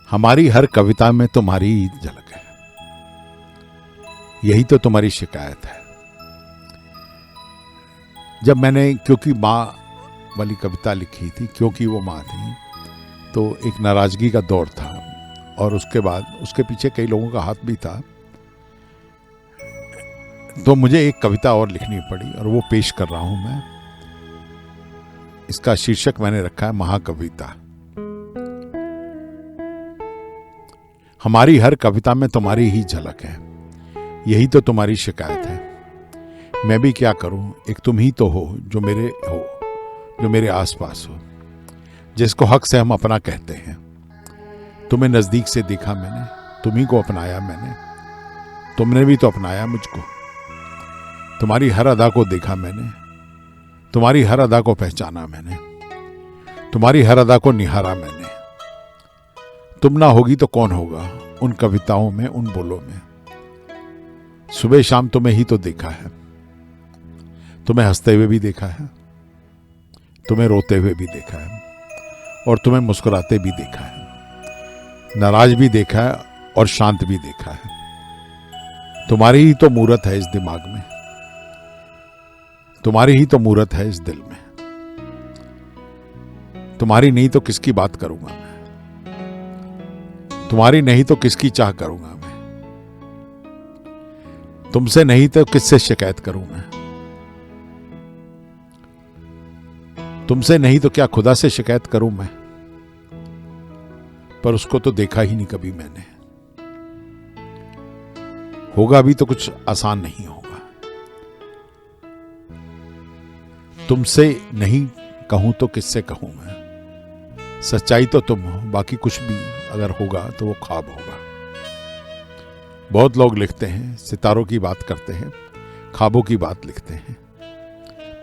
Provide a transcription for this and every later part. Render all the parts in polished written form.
हमारी हर कविता में तुम्हारी ही झलक है, यही तो तुम्हारी शिकायत है। जब मैंने क्योंकि माँ वाली कविता लिखी थी, क्योंकि वो माँ थी, तो एक नाराजगी का दौर था और उसके बाद उसके पीछे कई लोगों का हाथ भी था। तो मुझे एक कविता और लिखनी पड़ी और वो पेश कर रहा हूं मैं। इसका शीर्षक मैंने रखा है महाकविता। हमारी हर कविता में तुम्हारी ही झलक है, यही तो तुम्हारी शिकायत है। मैं भी क्या करूं, एक तुम ही तो हो जो मेरे आसपास हो, जिसको हक से हम अपना कहते हैं। तुम्हें नजदीक से देखा मैंने, तुम्ही को अपनाया मैंने, तुमने भी तो अपनाया मुझको। तुम्हारी हर अदा को देखा मैंने, तुम्हारी हर अदा को पहचाना मैंने, तुम्हारी हर अदा को निहारा मैंने। तुम ना होगी तो कौन होगा उन कविताओं में, उन बोलों में। सुबह शाम तुम्हें ही तो देखा है, तुम्हें हंसते हुए भी देखा है, तुम्हें रोते हुए भी देखा है और तुम्हें मुस्कुराते भी देखा है, नाराज भी देखा है और शांत भी देखा है। तुम्हारी ही तो मूरत है इस दिमाग में, तुम्हारी ही तो मूरत है इस दिल में। तुम्हारी नहीं तो किसकी बात करूंगा मैं, तुम्हारी नहीं तो किसकी चाह करूंगा मैं। तुमसे नहीं तो किससे शिकायत करूं मैं, तुमसे नहीं तो क्या खुदा से शिकायत करूं मैं। पर उसको तो देखा ही नहीं कभी मैंने, होगा भी तो कुछ आसान नहीं होगा। तुमसे नहीं कहूं तो किससे कहूं मैं। सच्चाई तो तुम हो, बाकी कुछ भी अगर होगा तो वो ख्वाब होगा। बहुत लोग लिखते हैं, सितारों की बात करते हैं, ख्वाबों की बात लिखते हैं,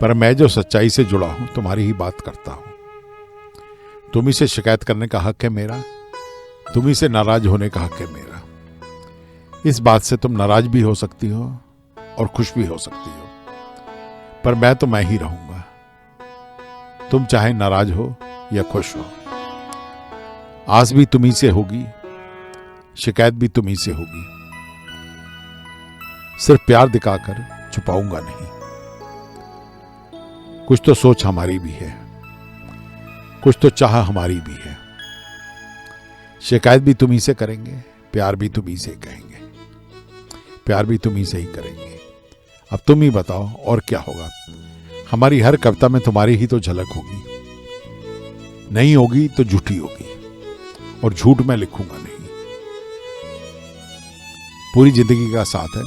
पर मैं जो सच्चाई से जुड़ा हूं तुम्हारी ही बात करता हूं। तुम्ही से शिकायत करने का हक है मेरा, तुम्ही से नाराज होने का हक है मेरा। इस बात से तुम नाराज भी हो सकती हो और खुश भी हो सकती हो, पर मैं तो मैं ही रहूंगा। तुम चाहे नाराज हो या खुश हो। आस भी तुम्ही से होगी, शिकायत भी तुम्ही से होगी। सिर्फ प्यार दिखाकर छुपाऊंगा नहीं। कुछ तो सोच हमारी भी है, कुछ तो चाह हमारी भी है। शिकायत भी तुम्ही से करेंगे, प्यार भी तुम्ही से कहेंगे, प्यार भी तुम्ही से ही करेंगे। अब तुम ही बताओ और क्या होगा। हमारी हर कविता में तुम्हारी ही तो झलक होगी। नहीं होगी तो झूठी होगी और झूठ मैं लिखूंगा नहीं। पूरी जिंदगी का साथ है,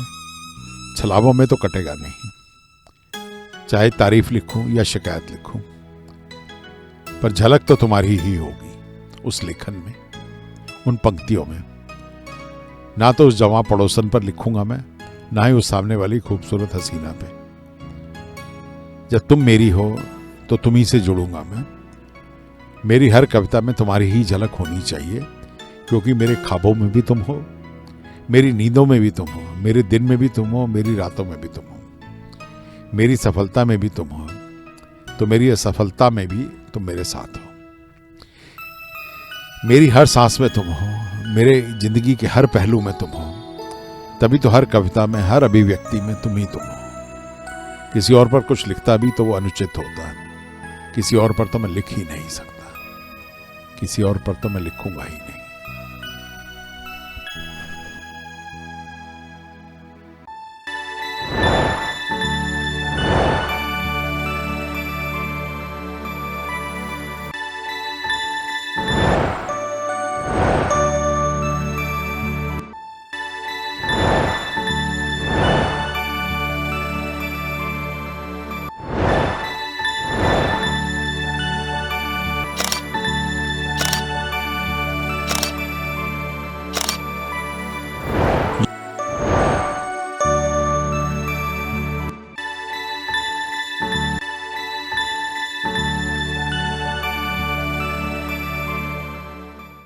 छलावों में तो कटेगा नहीं। चाहे तारीफ लिखूं या शिकायत लिखूं, पर झलक तो तुम्हारी ही होगी उस लेखन में, उन पंक्तियों में। ना तो उस जवां पड़ोसन पर लिखूंगा मैं, ना ही उस सामने वाली खूबसूरत हसीना पे। जब तुम मेरी हो तो तुम्ही से जुड़ूंगा मैं। मेरी हर कविता में तुम्हारी ही झलक होनी चाहिए, क्योंकि मेरे ख्वाबों में भी तुम हो, मेरी नींदों में भी तुम हो, मेरे दिन में भी तुम हो, मेरी रातों में भी तुम हो, मेरी सफलता में भी तुम हो, तो मेरी असफलता में भी तुम मेरे साथ हो। मेरी हर सांस में तुम हो, मेरे जिंदगी के हर पहलू में तुम हो। तभी तो हर कविता में, हर अभिव्यक्ति में तुम ही तुम हो। किसी और पर कुछ लिखता भी तो वो अनुचित होता है। किसी और पर तो मैं लिख ही नहीं सकता, किसी और पर तो मैं लिखूंगा ही नहीं।